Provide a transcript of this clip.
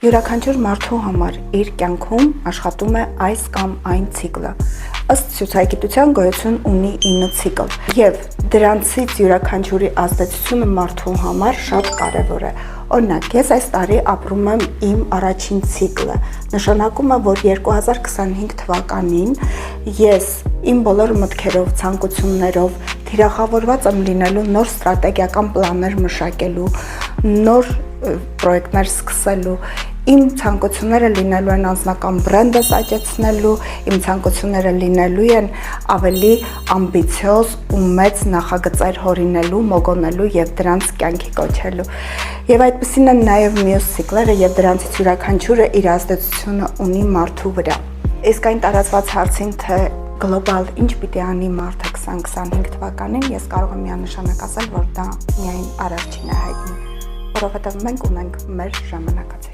Յուրաքանչյուր մարդու համար իր կյանքում աշխատում է այս կամ այն ցիկլը։ Ըստ ցուցակիտության գոյություն ունի 9 ցիկլ, եւ դրանցից յուրաքանչյուրի ազդեցությունը մարդու համար շատ կարևոր է։ Օրինակ, ես այս տարի ապրում եմ իմ առաջին ցիկլը, նշանակում է, որ 2025 թվականին ես իմ բոլոր մտքերով, ցանկություններով թիրախավորված եմ լինելու նոր ստրատեգիական պլաններ մշակելու, նոր պրոյեկտներ սկսելու, իմ ցանկությունները լինելու են անձնական բրենդս աճեցնելու, իմ ցանկությունները լինելու են ավելի ամբիցիոզ ու մեծ նախագծեր հորինելու, մոգոնելու եւ դրանց կյանքի կոչելու։ Եվ այդպեսին են նաեւ մյուս ցիկլերը եւ դրանցից յուրաքանչյուրը իր ազդեցությունը ունի մարդու վրա։ Իսկ այն տարածված հարցին, թե գլոբալ ինչ պիտի անի մարդը 2025 թվականին, ես կարող եմ միանշանակ ասել, որ դա միայն առաջինը հայտնի, որովհետեւ մենք ունենք մեր ժամանակացույցը։